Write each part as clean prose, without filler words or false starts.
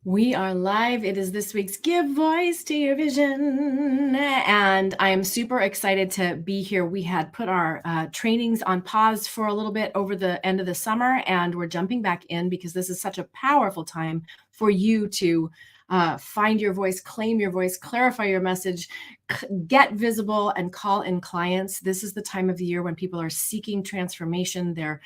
We are live. It is this week's Give Voice to Your Vision. And I am super excited to be here. We had put our trainings on pause for a little bit over the end of the summer, and we're jumping back in because this is such a powerful time for you to find your voice, claim your voice, clarify your message, get visible, and call in clients. This is the time of the year when people are seeking transformation. They're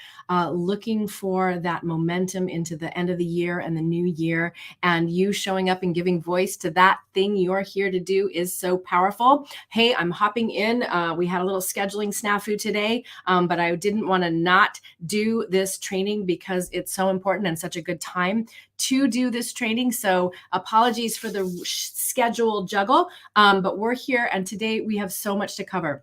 looking for that momentum into the end of the year and the new year. And you showing up and giving voice to that thing you're here to do is so powerful. Hey, I'm hopping in. We had a little scheduling snafu today, but I didn't want to not do this training because it's so important and such a good time to do this training. So apologies for the schedule juggle, but we're here, and today we have so much to cover.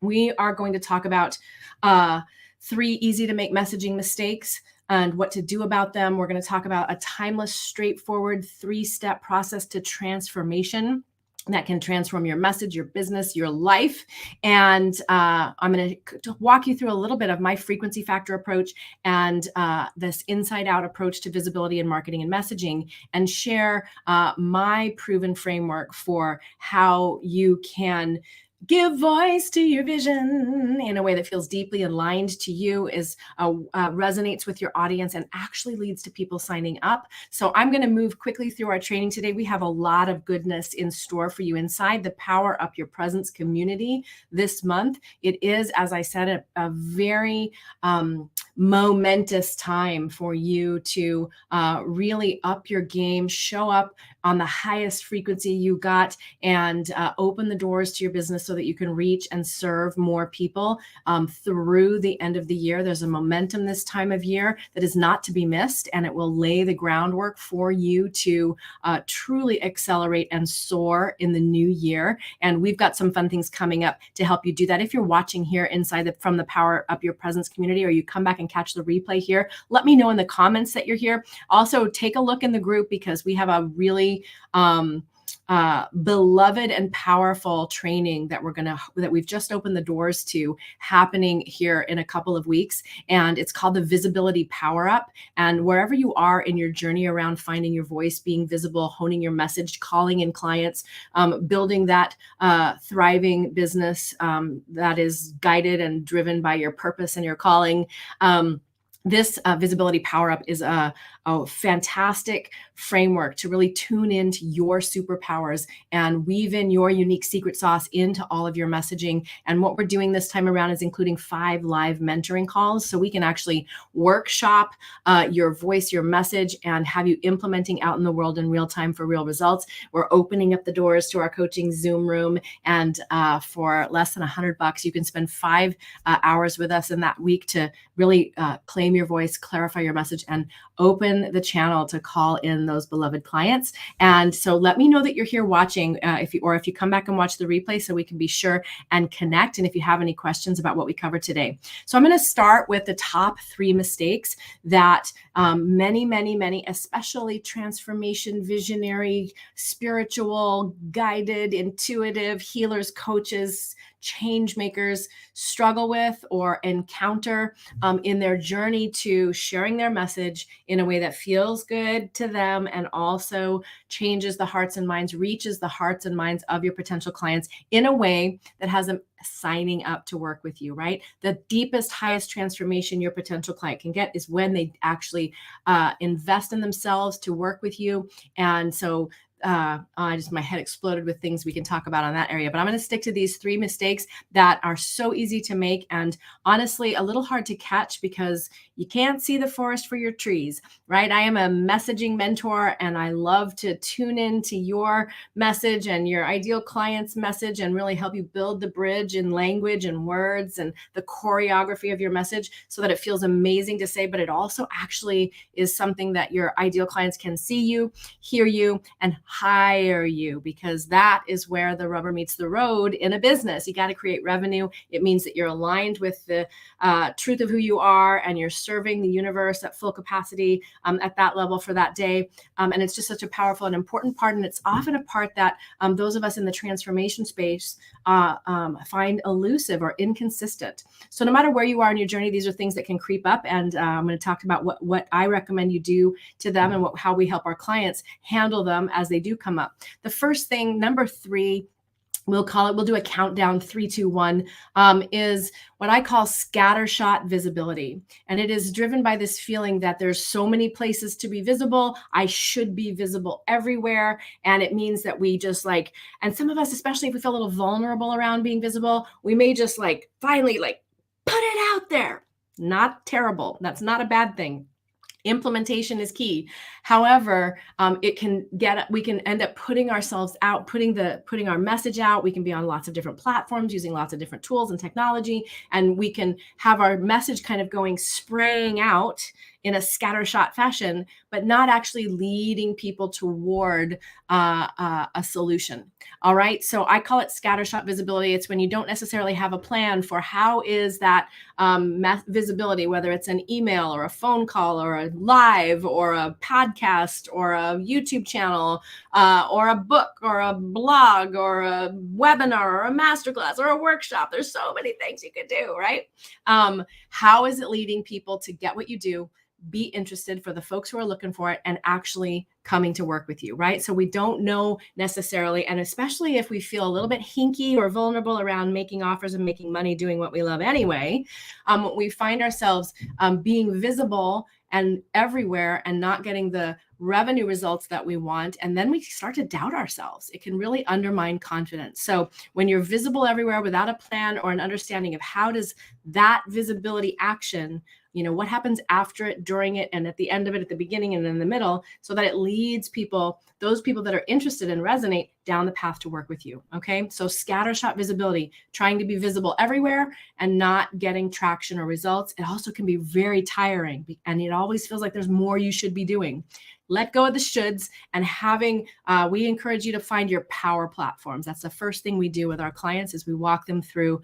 We are going to talk about 3 easy to make messaging mistakes and what to do about them. We're going to talk about a timeless, straightforward 3-step process to transformation that can transform your message, your business, your life. And I'm going to walk you through a little bit of my frequency factor approach and this inside out approach to visibility and marketing and messaging, and share my proven framework for how you can give voice to your vision in a way that feels deeply aligned to you, resonates with your audience, and actually leads to people signing up. So I'm going to move quickly through our training today. We have a lot of goodness in store for you inside the Power Up Your Presence community this month. It is, as I said, a very momentous time for you to really up your game, show up on the highest frequency you got, and open the doors to your business so that you can reach and serve more people through the end of the year. There's a momentum this time of year that is not to be missed, and it will lay the groundwork for you to truly accelerate and soar in the new year. And we've got some fun things coming up to help you do that. If you're watching here inside from the Power Up Your Presence community, or you come back and catch the replay here, let me know in the comments that you're here. Also, take a look in the group because we have a really beloved and powerful training that we've just opened the doors to, happening here in a couple of weeks, and it's called the Visibility Power Up. And wherever you are in your journey around finding your voice, being visible, honing your message, calling in clients, building that thriving business that is guided and driven by your purpose and your calling, this Visibility Power Up is a fantastic framework to really tune into your superpowers and weave in your unique secret sauce into all of your messaging. And what we're doing this time around is including 5 live mentoring calls, so we can actually workshop your voice, your message, and have you implementing out in the world in real time for real results. We're opening up the doors to our coaching Zoom room, and for less than $100, you can spend 5 hours with us in that week to really claim your voice, clarify your message, and open the channel to call in those beloved clients. And so let me know that you're here watching, if you come back and watch the replay, so we can be sure and connect, and if you have any questions about what we covered today. So I'm going to start with the top 3 mistakes that many, especially transformation, visionary, spiritual, guided, intuitive healers, coaches, change makers struggle with or encounter in their journey to sharing their message in a way that feels good to them and also changes the hearts and minds, reaches the hearts and minds of your potential clients in a way that has them signing up to work with you, right? The deepest, highest transformation your potential client can get is when they actually invest in themselves to work with you. And so my head exploded with things we can talk about on that area, but I'm going to stick to these 3 mistakes that are so easy to make and honestly a little hard to catch because you can't see the forest for your trees, right? I am a messaging mentor, and I love to tune into your message and your ideal client's message and really help you build the bridge in language and words and the choreography of your message so that it feels amazing to say, but it also actually is something that your ideal clients can see you, hear you, and hire you, because that is where the rubber meets the road in a business. You got to create revenue. It means that you're aligned with the truth of who you are, and you're serving the universe at full capacity at that level for that day. And it's just such a powerful and important part. And it's often a part that those of us in the transformation space find elusive or inconsistent. So no matter where you are in your journey, these are things that can creep up. And I'm going to talk about what I recommend you do to them and how we help our clients handle them as they do come up. The first thing, number 3, we'll do a countdown, 3, 2, 1, is what I call scattershot visibility. And it is driven by this feeling that there's so many places to be visible. I should be visible everywhere. And it means that we just and some of us, especially if we feel a little vulnerable around being visible, we may just finally put it out there. Not terrible. That's not a bad thing. Implementation is key. However, we can end up putting ourselves out, putting our message out. We can be on lots of different platforms using lots of different tools and technology, and we can have our message kind of spraying out in a scattershot fashion, but not actually leading people toward a solution. All right. So I call it scattershot visibility. It's when you don't necessarily have a plan for how is that visibility, whether it's an email or a phone call or a live or a podcast or a YouTube channel or a book or a blog or a webinar or a masterclass or a workshop. There's so many things you could do, right? How is it leading people to get what you do, be interested for the folks who are looking for it, and actually coming to work with you, right? So we don't know necessarily, and especially if we feel a little bit hinky or vulnerable around making offers and making money doing what we love anyway, we find ourselves being visible and everywhere and not getting the revenue results that we want. And then we start to doubt ourselves. It can really undermine confidence. So when you're visible everywhere without a plan or an understanding of how does that visibility action, what happens after it, during it, and at the end of it, at the beginning and in the middle, so that it leads those people that are interested and resonate down the path to work with you. Okay. So scattershot visibility, trying to be visible everywhere and not getting traction or results. It also can be very tiring, and it always feels like there's more you should be doing. Let go of the shoulds and we encourage you to find your power platforms. That's the first thing we do with our clients is we walk them through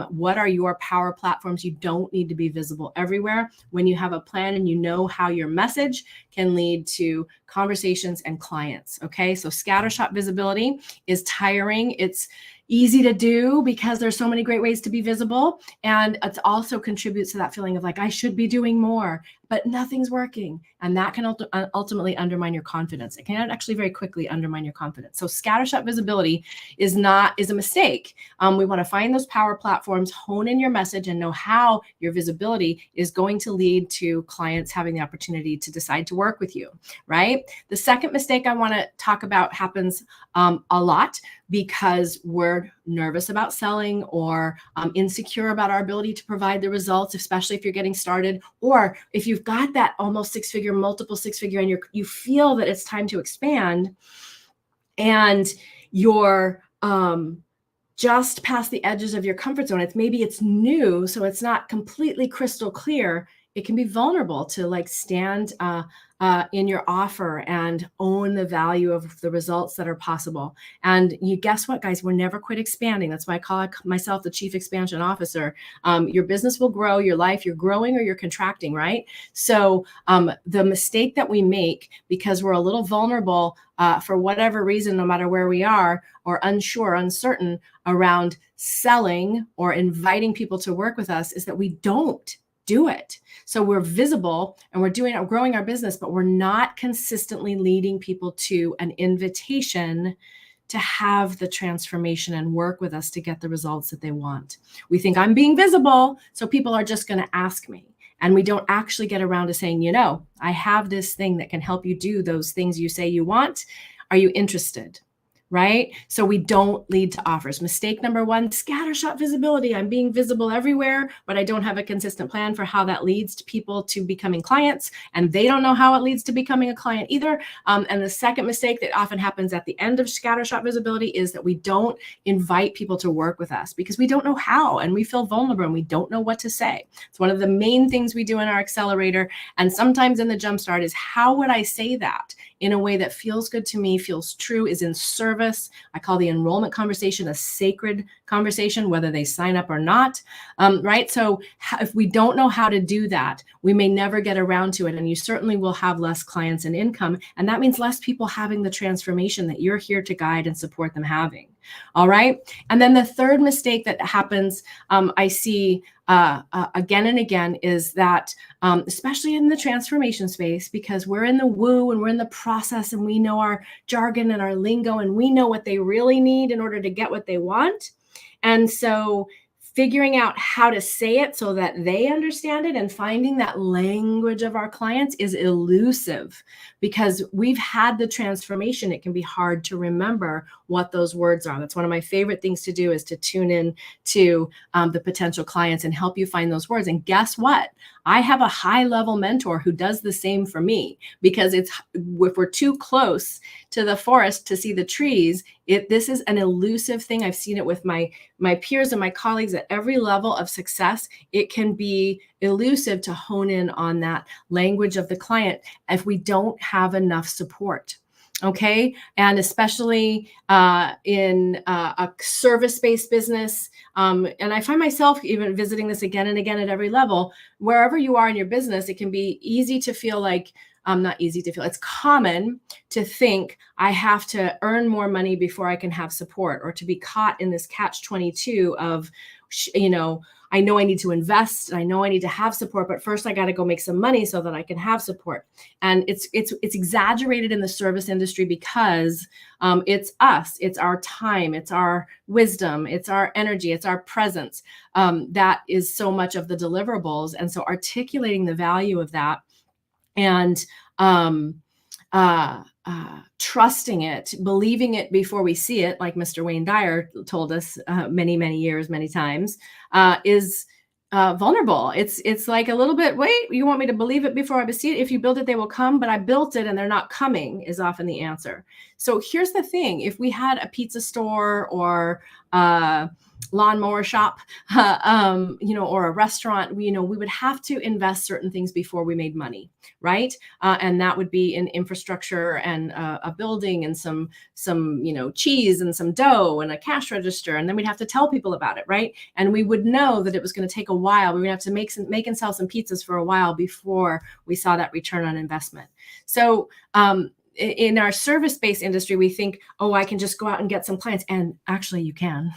what are your power platforms. You don't need to be visible everywhere. When you have a plan and you know how your message can lead to conversations and clients. Okay. So scattershot visibility is tiring. It's easy to do because there's so many great ways to be visible. And it also contributes to that feeling of I should be doing more, but nothing's working. And that can ultimately undermine your confidence. It can actually very quickly undermine your confidence. So scattershot visibility is a mistake. We want to find those power platforms, hone in your message, and know how your visibility is going to lead to clients having the opportunity to decide to work with you, right? The second mistake I want to talk about happens a lot because we're nervous about selling or insecure about our ability to provide the results, especially if you're getting started, or if you've got that almost multiple six figure, and you feel that it's time to expand, and you're just past the edges of your comfort zone. Maybe it's new, so it's not completely crystal clear. It can be vulnerable to stand in your offer and own the value of the results that are possible. And guess what, guys? We're never quit expanding. That's why I call myself the Chief Expansion Officer. Your business will grow, your life, you're growing or you're contracting, right? So the mistake that we make because we're a little vulnerable for whatever reason, no matter where we are, or unsure, uncertain around selling or inviting people to work with us, is that we don't do it. So we're visible and we're growing our business, but we're not consistently leading people to an invitation to have the transformation and work with us to get the results that they want. We think I'm being visible, so people are just going to ask me. And we don't actually get around to saying, I have this thing that can help you do those things you say you want. Are you interested? Right? So we don't lead to offers. Mistake number 1, scattershot visibility. I'm being visible everywhere, but I don't have a consistent plan for how that leads to people to becoming clients. And they don't know how it leads to becoming a client either. And the second mistake that often happens at the end of scattershot visibility is that we don't invite people to work with us because we don't know how, and we feel vulnerable and we don't know what to say. It's one of the main things we do in our accelerator. And sometimes in the Jumpstart is, how would I say that in a way that feels good to me, feels true, is in service service. I call the enrollment conversation a sacred conversation, whether they sign up or not, right? So if we don't know how to do that, we may never get around to it. And you certainly will have less clients and income. And that means less people having the transformation that you're here to guide and support them having. All right. And then the third mistake that happens, I see again and again, is that especially in the transformation space, because we're in the woo and we're in the process and we know our jargon and our lingo and we know what they really need in order to get what they want. And so figuring out how to say it so that they understand it and finding that language of our clients is elusive, because we've had the transformation. It can be hard to remember what those words are. That's one of my favorite things to do, is to tune in to the potential clients and help you find those words. And guess what? I have a high level mentor who does the same for me, because if we're too close to the forest to see the trees, this is an elusive thing. I've seen it with my peers and my colleagues at every level of success. It can be elusive to hone in on that language of the client if we don't have enough support. Okay. And especially in a service-based business. And I find myself even visiting this again and again at every level. Wherever you are in your business, it can be easy to feel like, not easy to feel, it's common to think I have to earn more money before I can have support, or to be caught in this catch-22 of, I know I need to invest, and I know I need to have support, but first I got to go make some money so that I can have support. And it's exaggerated in the service industry because it's us, it's our time, it's our wisdom, it's our energy, it's our presence. That is so much of the deliverables. And so articulating the value of that and trusting it, believing it before we see it, like Mr. Wayne Dyer told us many times, is vulnerable. It's like a little bit, wait, you want me to believe it before I see it? If you build it, they will come, but I built it and they're not coming, is often the answer. So here's the thing. If we had a pizza store or lawnmower shop, or a restaurant, we would have to invest certain things before we made money, right? And that would be in infrastructure and a building and some cheese and some dough and a cash register, and then we'd have to tell people about it, right? And we would know that it was going to take a while. We would have to make and sell some pizzas for a while before we saw that return on investment. So in our service-based industry, we think, oh, I can just go out and get some clients. And actually you can.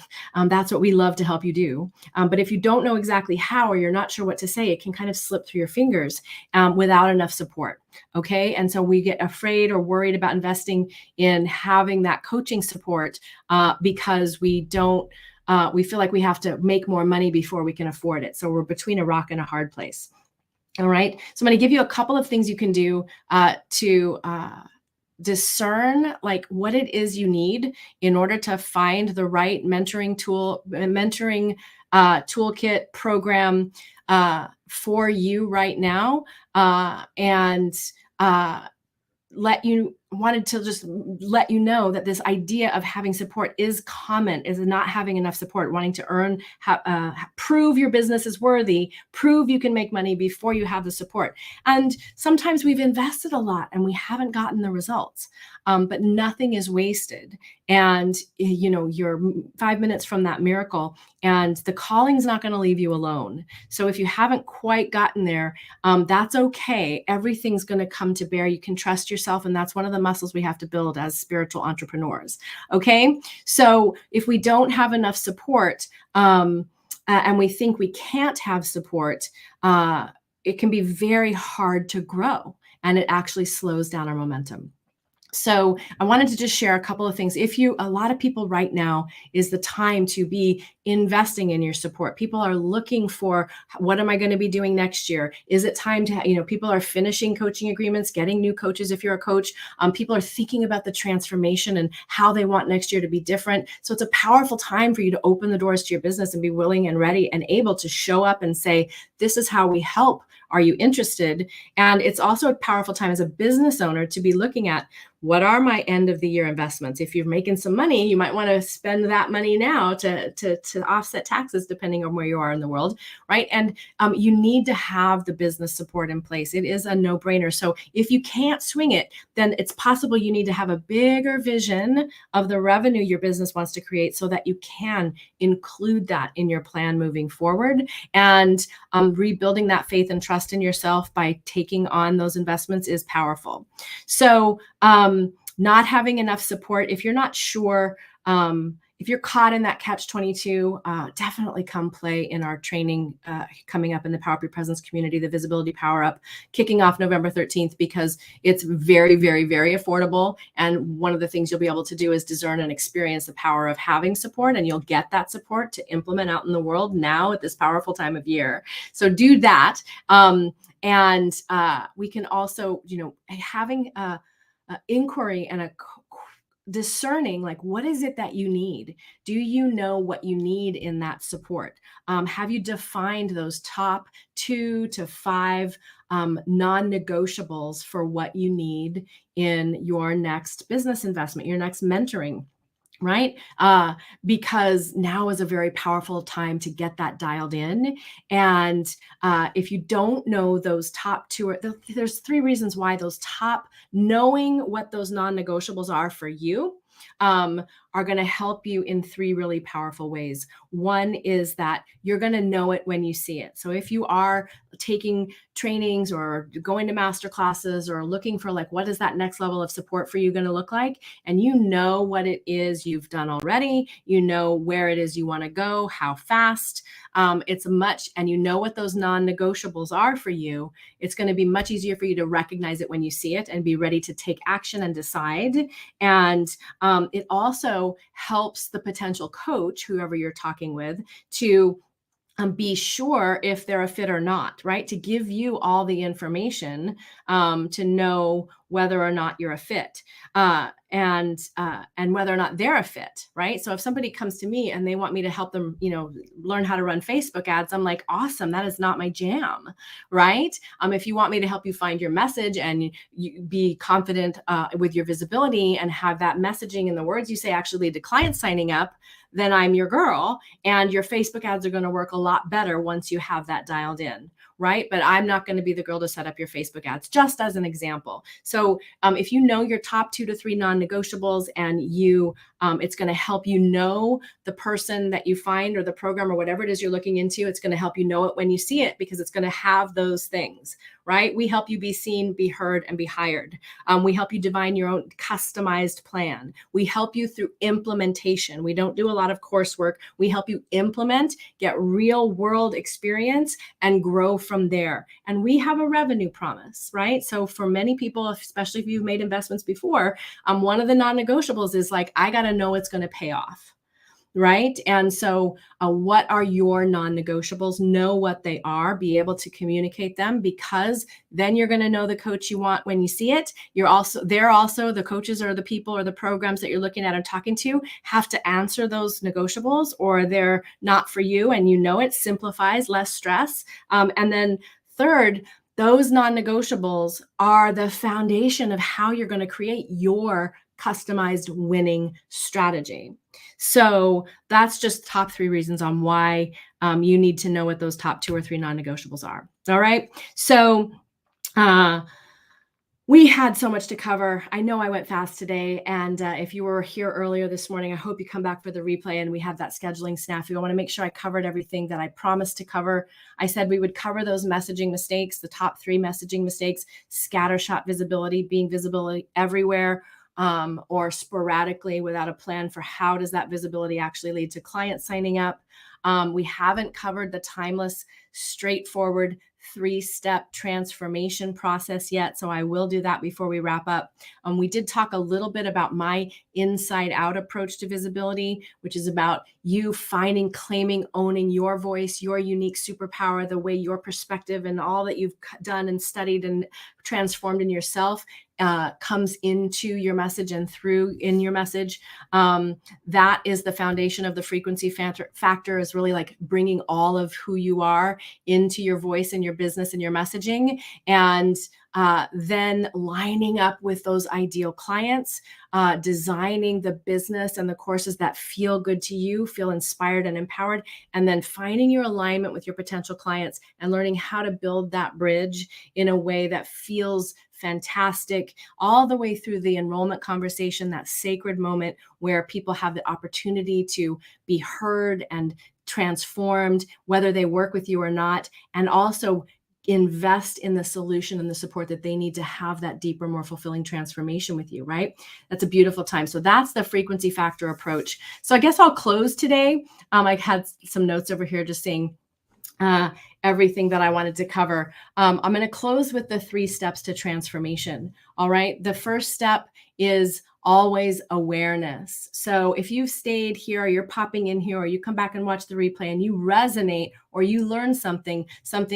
That's what we love to help you do. But if you don't know exactly how, or you're not sure what to say, it can kind of slip through your fingers without enough support. Okay. And so we get afraid or worried about investing in having that coaching support because we feel like we have to make more money before we can afford it. So we're between a rock and a hard place. All right. So I'm going to give you a couple of things you can do to discern like what it is you need in order to find the right mentoring toolkit program for you right now, and wanted to just let you know that this idea of having support is common, is not having enough support, wanting to earn, prove your business is worthy, prove you can make money before you have the support. And sometimes we've invested a lot and we haven't gotten the results, but nothing is wasted. And you're 5 minutes from that miracle, and the calling's not going to leave you alone. So if you haven't quite gotten there, that's okay. Everything's going to come to bear. You can trust yourself, and that's one of the muscles we have to build as spiritual entrepreneurs. Okay. So if we don't have enough support, and we think we can't have support, it can be very hard to grow, and it actually slows down our momentum. So I wanted to just share a couple of things. A lot of people right now is the time to be investing in your support. People are looking for, what am I going to be doing next year? Is it time to, people are finishing coaching agreements, getting new coaches if you're a coach. People are thinking about the transformation and how they want next year to be different. So it's a powerful time for you to open the doors to your business and be willing and ready and able to show up and say, this is how we help. Are you interested? And it's also a powerful time as a business owner to be looking at, what are my end of the year investments? If you're making some money, you might want to spend that money now to offset taxes, depending on where you are in the world, right? And you need to have the business support in place. It is a no-brainer. So if you can't swing it, then it's possible you need to have a bigger vision of the revenue your business wants to create so that you can include that in your plan moving forward. And rebuilding that faith and trust in yourself by taking on those investments is powerful. So not having enough support, if you're not sure, if you're caught in that catch-22, definitely come play in our training coming up in the Power Up Your Presence community, the Visibility Power Up, kicking off November 13th, because it's very, very, very affordable. And one of the things you'll be able to do is discern and experience the power of having support, and you'll get that support to implement out in the world now at this powerful time of year. So do that. And we can also, having inquiry and a discerning, like, what is it that you need? Do you know what you need in that support? Have you defined those top 2 to 5 non-negotiables for what you need in your next business investment, your next mentoring? Right? Because now is a very powerful time to get that dialed in. And if you don't know those top 2, there's 3 reasons why those top, knowing what those non-negotiables are for you, are going to help you in 3 really powerful ways. One is that you're going to know it when you see it. So if you are taking trainings or going to master classes or looking for, like, what is that next level of support for you going to look like, and you know what it is you've done already, you know where it is you want to go, how fast, and you know what those non-negotiables are for you, it's going to be much easier for you to recognize it when you see it and be ready to take action and decide. And it also helps the potential coach, whoever you're talking with, to be sure if they're a fit or not, right? To give you all the information to know whether or not you're a fit, and whether or not they're a fit, right? So if somebody comes to me and they want me to help them, learn how to run Facebook ads, I'm like, awesome, that is not my jam, right? If you want me to help you find your message and you be confident with your visibility and have that messaging and the words you say actually lead to clients signing up, then I'm your girl, and your Facebook ads are going to work a lot better once you have that dialed in, right? But I'm not going to be the girl to set up your Facebook ads, just as an example. So if you know your top 2 to 3 non-negotiables, and it's going to help you know the person that you find or the program or whatever it is you're looking into. It's going to help you know it when you see it, because it's going to have those things, right? We help you be seen, be heard, and be hired. We help you define your own customized plan. We help you through implementation. We don't do a lot of coursework. We help you implement, get real world experience, and grow from there. And we have a revenue promise, right? So for many people, especially if you've made investments before, one of the non-negotiables is, like, I got to know it's going to pay off. Right? And so what are your non-negotiables? Know what they are, be able to communicate them, because then you're going to know the coach you want when you see it. They're also the coaches or the people or the programs that you're looking at and talking to have to answer those negotiables, or they're not for you, and it simplifies, less stress. And then third, those non-negotiables are the foundation of how you're going to create your customized winning strategy. So that's just top 3 reasons on why you need to know what those top 2 or 3 non-negotiables are. All right. So we had so much to cover. I know I went fast today. And if you were here earlier this morning, I hope you come back for the replay, and we have that scheduling snafu. I want to make sure I covered everything that I promised to cover. I said we would cover those messaging mistakes, the top 3 messaging mistakes: scattershot visibility, being visible everywhere, or sporadically without a plan for how does that visibility actually lead to clients signing up. We haven't covered the timeless, straightforward 3-step transformation process yet. So I will do that before we wrap up. We did talk a little bit about my inside out approach to visibility, which is about you finding, claiming, owning your voice, your unique superpower, the way your perspective and all that you've done and studied and transformed in yourself comes into your message and through in your message. That is the foundation of the frequency factor, is really like bringing all of who you are into your voice and your business and your messaging. And then lining up with those ideal clients, designing the business and the courses that feel good to you, feel inspired and empowered, and then finding your alignment with your potential clients and learning how to build that bridge in a way that feels fantastic, all the way through the enrollment conversation, that sacred moment where people have the opportunity to be heard and transformed, whether they work with you or not, and also invest in the solution and the support that they need to have that deeper, more fulfilling transformation with you, right? That's a beautiful time. So that's the frequency factor approach. So I guess I'll close today. I had some notes over here just saying everything that I wanted to cover. I'm going to close with the 3 steps to transformation. All right. The first step is always awareness. So if you've stayed here, or you're popping in here, or you come back and watch the replay and you resonate, or you learn something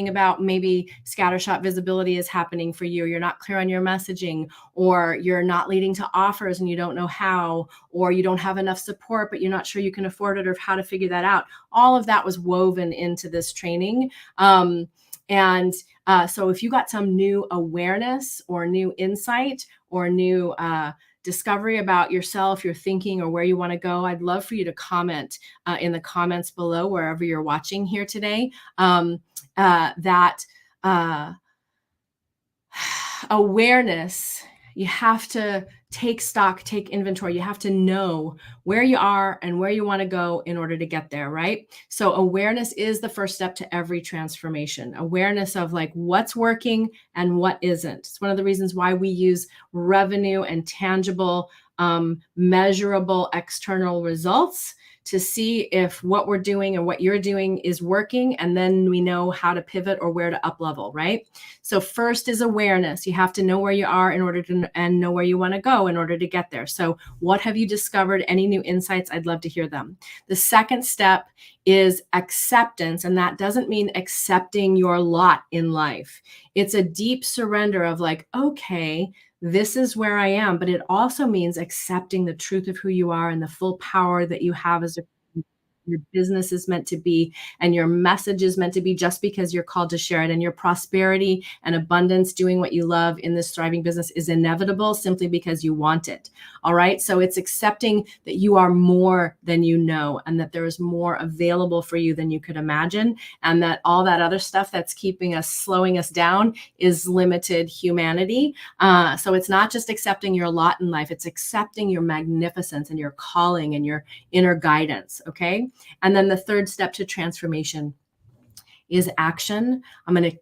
about maybe scattershot visibility is happening for you, you're not clear on your messaging, or you're not leading to offers and you don't know how, or you don't have enough support, but you're not sure you can afford it or how to figure that out. All of that was woven into this training. So if you got some new awareness or new insight or new discovery about yourself, your thinking, or where you want to go, I'd love for you to comment in the comments below, wherever you're watching here today, that awareness, you have to take stock, take inventory. You have to know where you are and where you want to go in order to get there, right? So awareness is the first step to every transformation. Awareness of like what's working and what isn't. It's one of the reasons why we use revenue and tangible, measurable external results to see if what we're doing and what you're doing is working. And then we know how to pivot or where to up level, right? So first is awareness. You have to know where you are in order to, and know where you want to go in order to get there. So what have you discovered? Any new insights? I'd love to hear them. The second step is acceptance. And that doesn't mean accepting your lot in life. It's a deep surrender of like, okay, this is where I am, but it also means accepting the truth of who you are and the full power that you have as a your business is meant to be, and your message is meant to be, just because you're called to share it. And your prosperity and abundance, doing what you love in this thriving business, is inevitable simply because you want it. All right. So it's accepting that you are more than you know, and that there is more available for you than you could imagine. And that all that other stuff that's keeping us, slowing us down, is limited humanity. So it's not just accepting your lot in life, it's accepting your magnificence and your calling and your inner guidance. Okay. And then the third step to transformation is action. I'm going to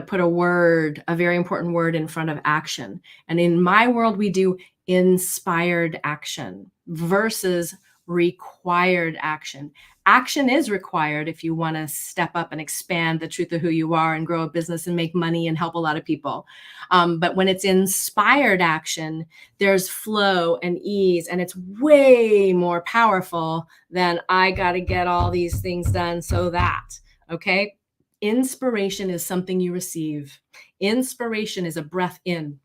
put a word, a very important word in front of action. And in my world, we do inspired action versus required action. Action is required if you want to step up and expand the truth of who you are and grow a business and make money and help a lot of people. But when it's inspired action, there's flow and ease, and it's way more powerful than I got to get all these things done so that, okay? Inspiration is something you receive. Inspiration is a breath in.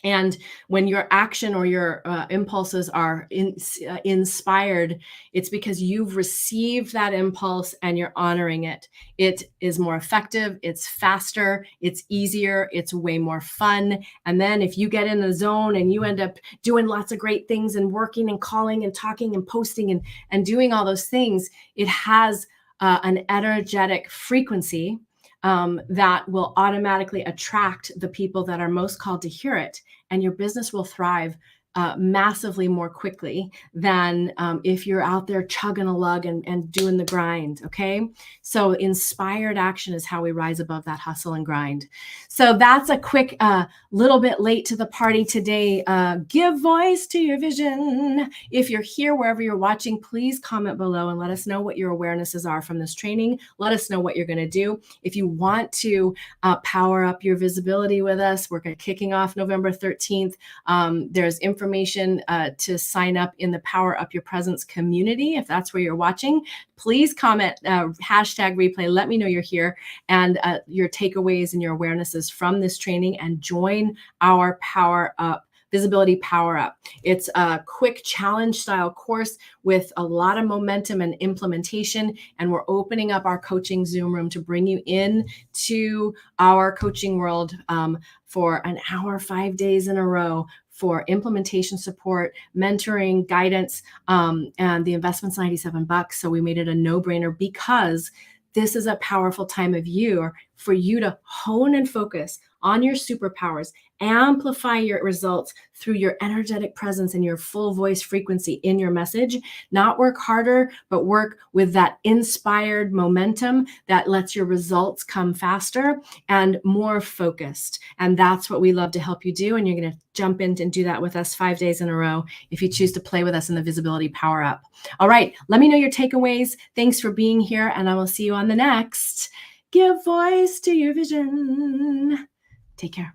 And when your action or your impulses are inspired, it's because you've received that impulse and you're honoring it. It is more effective, it's faster, it's easier, it's way more fun. And then if you get in the zone and you end up doing lots of great things and working and calling and talking and posting and doing all those things, it has an energetic frequency that will automatically attract the people that are most called to hear it. And your business will thrive massively more quickly than if you're out there chugging a lug and doing the grind. Okay. So inspired action is how we rise above that hustle and grind. So that's a quick little bit late to the party today. Give voice to your vision. If you're here, wherever you're watching, please comment below and let us know what your awarenesses are from this training. Let us know what you're going to do. If you want to power up your visibility with us, we're kicking off November 13th. There's information to sign up in the Power Up Your Presence community. If that's where you're watching, please comment hashtag replay. Let me know you're here and your takeaways and your awarenesses from this training, and join our Power Up Visibility Power Up. It's a quick challenge style course with a lot of momentum and implementation. And we're opening up our coaching Zoom room to bring you in to our coaching world for an hour, 5 days in a row, for implementation support, mentoring, guidance, and the investment's $97. So we made it a no-brainer because this is a powerful time of year for you to hone and focus on your superpowers, amplify your results through your energetic presence and your full voice frequency in your message. Not work harder, but work with that inspired momentum that lets your results come faster and more focused. And that's what we love to help you do. And you're going to jump in and do that with us 5 days in a row if you choose to play with us in the Visibility Power Up. All right, let me know your takeaways. Thanks for being here, and I will see you on the next Give Voice to Your Vision. Take care.